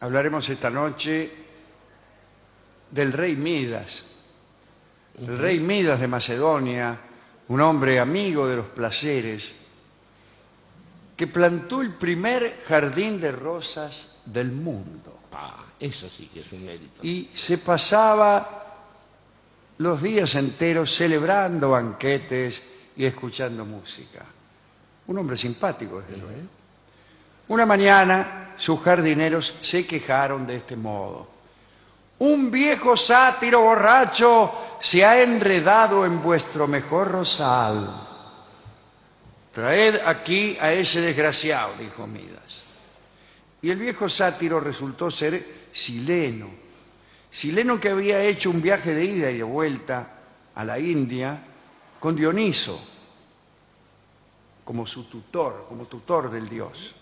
Hablaremos esta noche del rey Midas. El rey Midas de Macedonia, un hombre amigo de los placeres, que plantó el primer jardín de rosas del mundo. Eso sí que es un mérito. Y se pasaba los días enteros celebrando banquetes y escuchando música. Un hombre simpático, desde luego. Una mañana sus jardineros se quejaron de este modo: un viejo sátiro borracho se ha enredado en vuestro mejor rosal. Traed aquí a ese desgraciado, dijo Midas. Y el viejo sátiro resultó ser Sileno. Sileno, que había hecho un viaje de ida y de vuelta a la India con Dioniso como su tutor, como tutor del dios.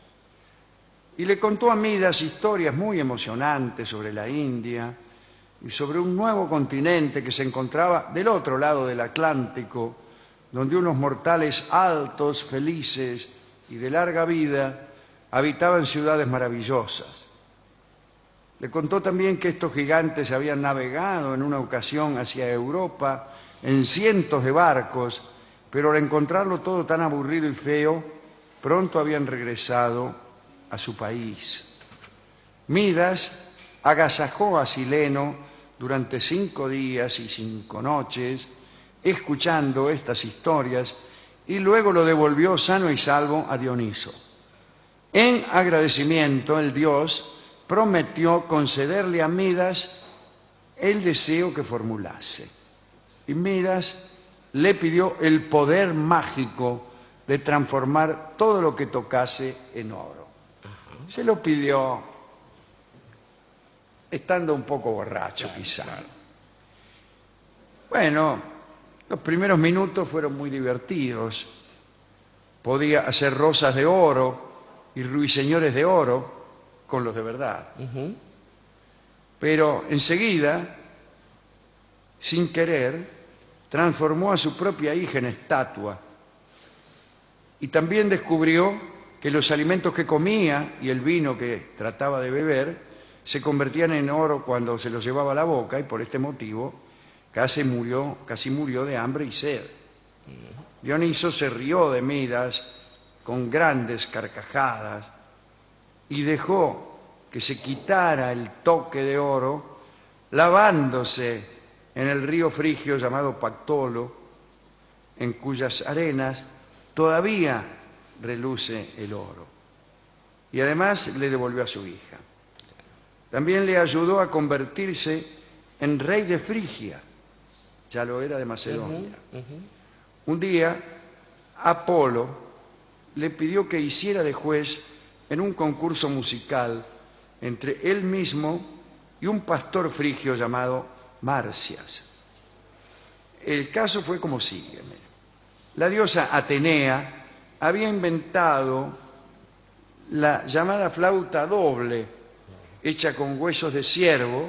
Y le contó a Midas historias muy emocionantes sobre la India y sobre un nuevo continente que se encontraba del otro lado del Atlántico, donde unos mortales altos, felices y de larga vida habitaban ciudades maravillosas. Le contó también que estos gigantes habían navegado en una ocasión hacia Europa en cientos de barcos, pero al encontrarlo todo tan aburrido y feo, pronto habían regresado a su país. Midas agasajó a Sileno durante 5 días y 5 noches, escuchando estas historias, y luego lo devolvió sano y salvo a Dioniso. En agradecimiento, el dios prometió concederle a Midas el deseo que formulase. Y Midas le pidió el poder mágico de transformar todo lo que tocase en oro. Se lo pidió estando un poco borracho, quizá. Bueno, los primeros minutos fueron muy divertidos. Podía hacer rosas de oro y ruiseñores de oro con los de verdad. Pero enseguida, sin querer, transformó a su propia hija en estatua. Y también descubrió que los alimentos que comía y el vino que trataba de beber se convertían en oro cuando se los llevaba a la boca, y por este motivo casi murió de hambre y sed. Dioniso se rió de Midas con grandes carcajadas y dejó que se quitara el toque de oro lavándose en el río frigio llamado Pactolo, en cuyas arenas todavía reluce el oro. Y además le devolvió a su hija. También le ayudó a convertirse en rey de Frigia, ya lo era de Macedonia. Un día, Apolo le pidió que hiciera de juez en un concurso musical entre él mismo y un pastor frigio llamado Marcias. El caso fue como sigue. La diosa Atenea había inventado la llamada flauta doble, hecha con huesos de ciervo,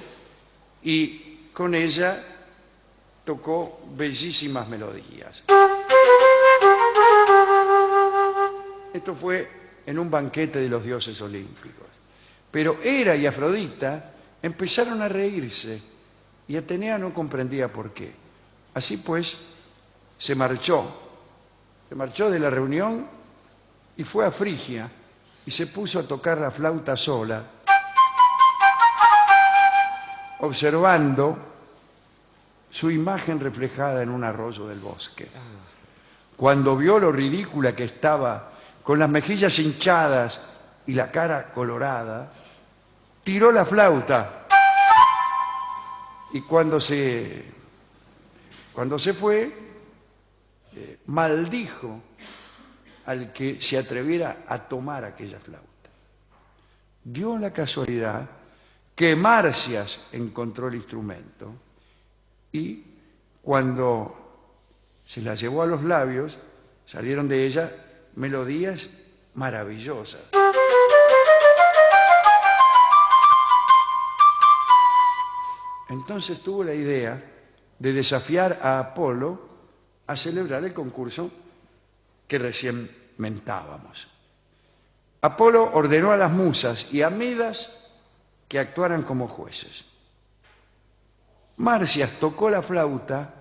y con ella tocó bellísimas melodías. Esto fue en un banquete de los dioses olímpicos. Pero Hera y Afrodita empezaron a reírse y Atenea no comprendía por qué. Así pues, se marchó de la reunión y fue a Frigia y se puso a tocar la flauta sola, observando su imagen reflejada en un arroyo del bosque. Cuando vio lo ridícula que estaba, con las mejillas hinchadas y la cara colorada, tiró la flauta y cuando se fue, maldijo al que se atreviera a tomar aquella flauta. Dio la casualidad que Marcias encontró el instrumento y cuando se la llevó a los labios, salieron de ella melodías maravillosas. Entonces tuvo la idea de desafiar a Apolo a celebrar el concurso que recién mentábamos. Apolo ordenó a las musas y a Midas que actuaran como jueces. Marcias tocó la flauta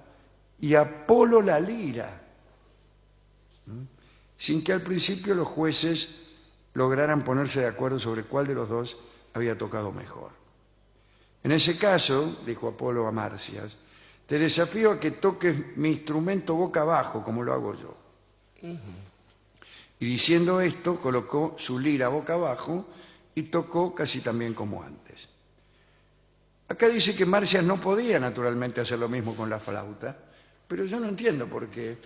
y Apolo la lira, sin que al principio los jueces lograran ponerse de acuerdo sobre cuál de los dos había tocado mejor. En ese caso, dijo Apolo a Marcias, te desafío a que toques mi instrumento boca abajo, como lo hago yo. Y diciendo esto, colocó su lira boca abajo y tocó casi también como antes. Acá dice que Marcias no podía naturalmente hacer lo mismo con la flauta, pero yo no entiendo por qué.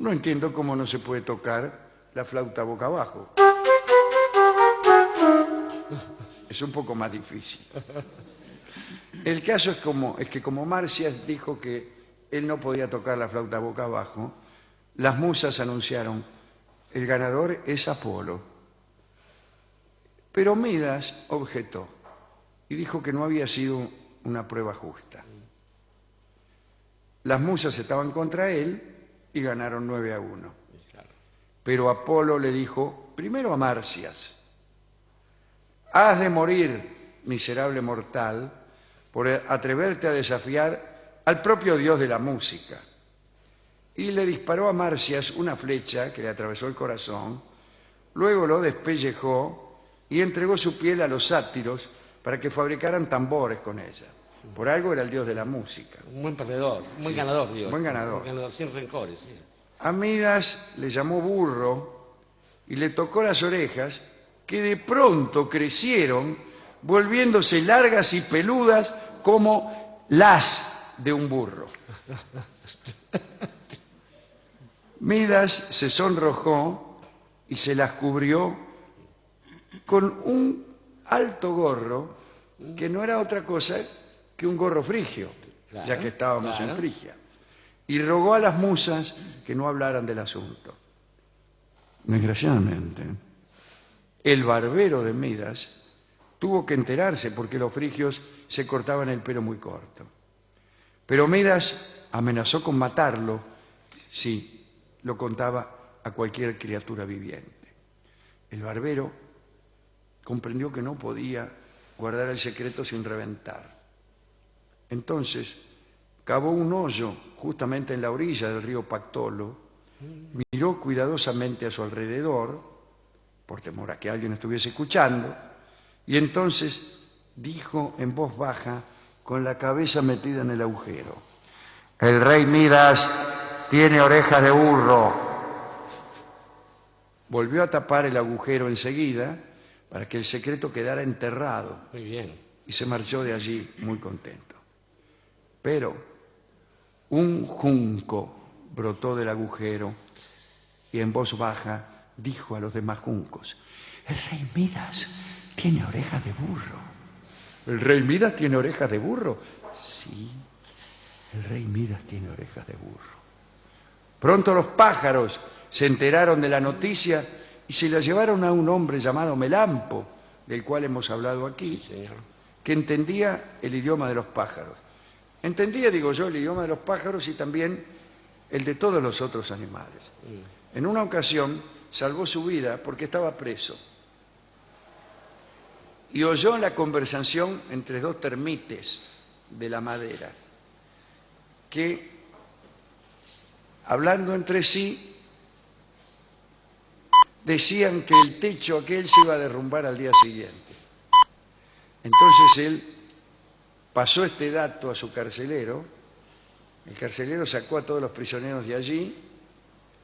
No entiendo cómo no se puede tocar la flauta boca abajo. Es un poco más difícil. El caso es que como Marcias dijo que él no podía tocar la flauta boca abajo, las musas anunciaron, el ganador es Apolo. Pero Midas objetó y dijo que no había sido una prueba justa. Las musas estaban contra él y ganaron 9-1. Pero Apolo le dijo, primero a Marcias, has de morir, miserable mortal, por atreverte a desafiar al propio dios de la música. Y le disparó a Marcias una flecha que le atravesó el corazón, luego lo despellejó y entregó su piel a los sátiros para que fabricaran tambores con ella. Por algo era el dios de la música. Un buen perdedor, un buen ganador, digo. Buen ganador. Un ganador sin rencores, sí. A Midas le llamó burro y le tocó las orejas, que de pronto crecieron, volviéndose largas y peludas como las de un burro. Midas se sonrojó y se las cubrió con un alto gorro que no era otra cosa que un gorro frigio, Claro, ya que estábamos claro. en Frigia, y rogó a las musas que no hablaran del asunto. Desgraciadamente, el barbero de Midas tuvo que enterarse porque los frigios se cortaban el pelo muy corto. Pero Midas amenazó con matarlo si lo contaba a cualquier criatura viviente. El barbero comprendió que no podía guardar el secreto sin reventar. Entonces cavó un hoyo justamente en la orilla del río Pactolo, miró cuidadosamente a su alrededor, por temor a que alguien estuviese escuchando, y entonces dijo en voz baja, con la cabeza metida en el agujero, el rey Midas tiene orejas de burro. Volvió a tapar el agujero enseguida para que el secreto quedara enterrado Muy bien. y se marchó de allí muy contento. Pero un junco brotó del agujero y en voz baja dijo a los demás juncos, el rey Midas tiene orejas de burro. ¿El rey Midas tiene orejas de burro? Sí, el rey Midas tiene orejas de burro. Pronto los pájaros se enteraron de la noticia y se la llevaron a un hombre llamado Melampo, del cual hemos hablado aquí, Sí, señor. que entendía el idioma de los pájaros. Entendía, digo yo, el idioma de los pájaros y también el de todos los otros animales. En una ocasión salvó su vida porque estaba preso y oyó la conversación entre dos termites de la madera que, hablando entre sí, decían que el techo aquel se iba a derrumbar al día siguiente. Entonces él pasó este dato a su carcelero, el carcelero sacó a todos los prisioneros de allí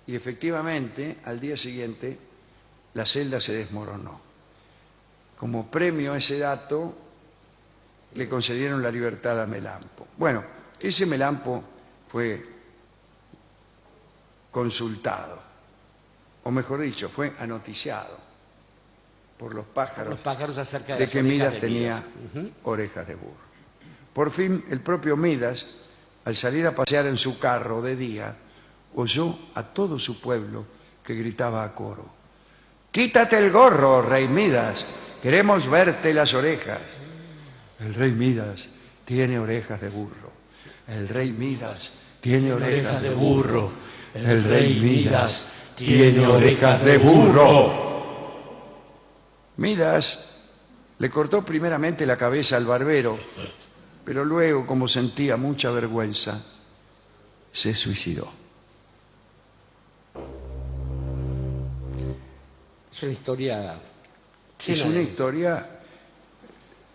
y efectivamente al día siguiente la celda se desmoronó. Como premio a ese dato le concedieron la libertad a Melampo. Bueno, ese Melampo fue consultado, o mejor dicho, fue anoticiado por los pájaros, Los pájaros acerca de de las que orejas Midas de tenía Midas. orejas de burro. Por fin, el propio Midas, al salir a pasear en su carro de día, oyó a todo su pueblo que gritaba a coro, «¡Quítate el gorro, rey Midas! Queremos verte las orejas». El rey Midas tiene orejas de burro. El rey Midas tiene orejas de burro. El rey Midas tiene orejas de burro. Midas Le cortó primeramente la cabeza al barbero, pero luego, como sentía mucha vergüenza, se suicidó. Es una historia Es llena una de- historia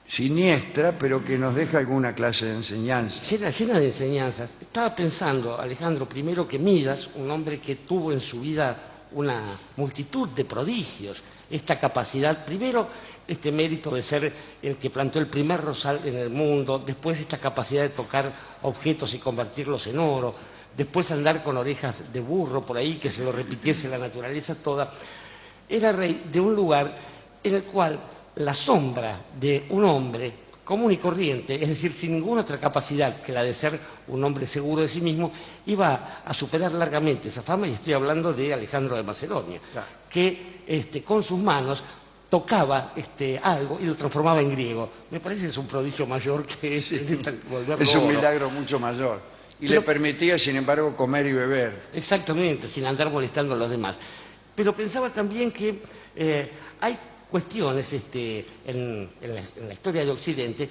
siniestra, pero que nos deja alguna clase de enseñanza. llena de enseñanzas. Estaba pensando, Alejandro, primero que Midas, un hombre que tuvo en su vida una multitud de prodigios, esta capacidad, primero este mérito de ser el que plantó el primer rosal en el mundo, después esta capacidad de tocar objetos y convertirlos en oro, después andar con orejas de burro por ahí, que se lo repitiese la naturaleza toda. Era rey de un lugar en el cual la sombra de un hombre común y corriente, es decir, sin ninguna otra capacidad que la de ser un hombre seguro de sí mismo, iba a superar largamente esa fama, y estoy hablando de Alejandro de Macedonia, Claro. que con sus manos tocaba algo y lo transformaba en griego. Me parece que es un prodigio mayor que volverlo Es un oro. milagro mucho mayor. Y Pero- le permitía, sin embargo, comer y beber. Exactamente, sin andar molestando a los demás. Pero pensaba también que hay cuestiones en la historia de Occidente,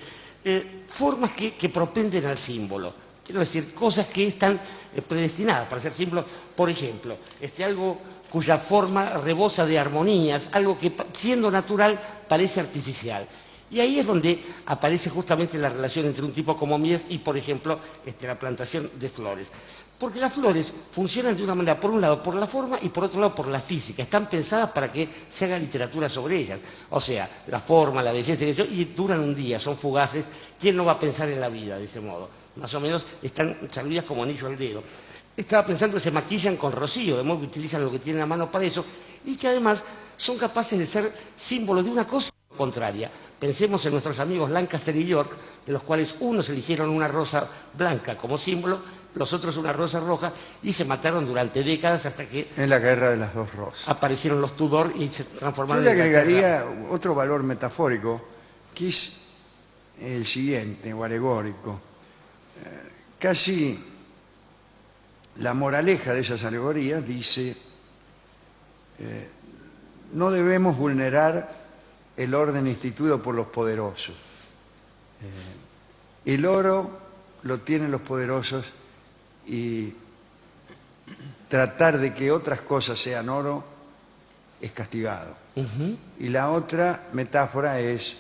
formas que propenden al símbolo. Quiero decir, cosas que están predestinadas para ser símbolos. Por ejemplo, algo cuya forma rebosa de armonías, algo que siendo natural parece artificial. Y ahí es donde aparece justamente la relación entre un tipo como Midas y, por ejemplo, la plantación de flores. Porque las flores funcionan de una manera, por un lado, por la forma y por otro lado, por la física. Están pensadas para que se haga literatura sobre ellas. O sea, la forma, la belleza, y duran un día, son fugaces. ¿Quién no va a pensar en la vida de ese modo? Más o menos están servidas como anillo al dedo. Estaba pensando que se maquillan con rocío, de modo que utilizan lo que tienen a mano para eso, y que además son capaces de ser símbolos de una cosa contraria. Pensemos en nuestros amigos Lancaster y York, de los cuales unos eligieron una rosa blanca como símbolo, los otros una rosa roja, y se mataron durante décadas hasta que En la guerra de las dos rosas. aparecieron los Tudor y se Yo transformaron le en Inglaterra. agregaría otro valor metafórico, que es el siguiente, o alegórico. Casi la moraleja de esas alegorías dice, no debemos vulnerar el orden instituido por los poderosos. El oro lo tienen los poderosos y tratar de que otras cosas sean oro es castigado. Y la otra metáfora es,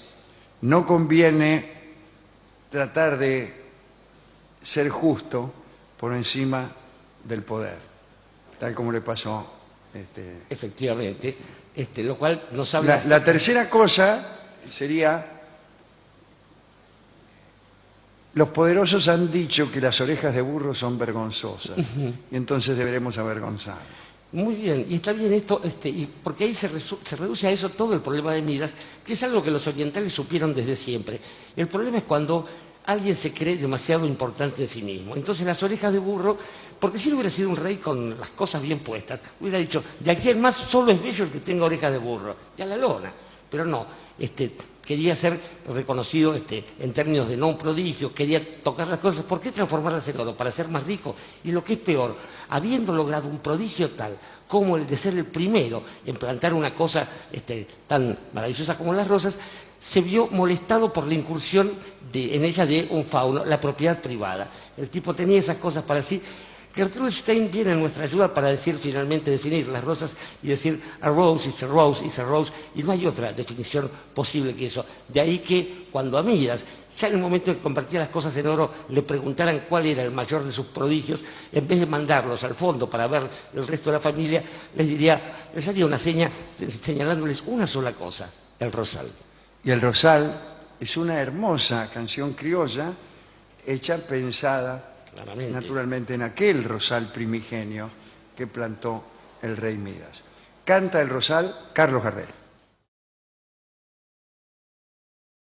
no conviene tratar de ser justo por encima del poder, tal como le pasó. Efectivamente, lo cual nos habla... La tercera cosa sería, los poderosos han dicho que las orejas de burro son vergonzosas, y entonces deberemos avergonzar. Muy bien, y está bien esto, porque ahí se reduce a eso todo el problema de Midas, que es algo que los orientales supieron desde siempre. El problema es cuando alguien se cree demasiado importante en sí mismo. Entonces las orejas de burro, porque si él hubiera sido un rey con las cosas bien puestas, hubiera dicho, de aquí en más solo es bello el que tenga orejas de burro, y a la lona. Pero no, quería ser reconocido en términos de no un prodigio, quería tocar las cosas. ¿Por qué transformarlas en oro? Para ser más rico. Y lo que es peor, habiendo logrado un prodigio tal como el de ser el primero en plantar una cosa tan maravillosa como las rosas, se vio molestado por la incursión en ella de un fauno, la propiedad privada. El tipo tenía esas cosas para sí. Gertrude Stein viene en nuestra ayuda para finalmente definir las rosas y decir a rose is a rose is a rose, y no hay otra definición posible que eso. De ahí que cuando a Midas, ya en el momento en que convertía las cosas en oro, le preguntaran cuál era el mayor de sus prodigios, en vez de mandarlos al fondo para ver el resto de la familia, les haría una seña señalándoles una sola cosa, el rosal. Y el rosal es una hermosa canción criolla hecha pensada Claramente. naturalmente en aquel rosal primigenio que plantó el rey Midas. Canta el rosal Carlos Gardel.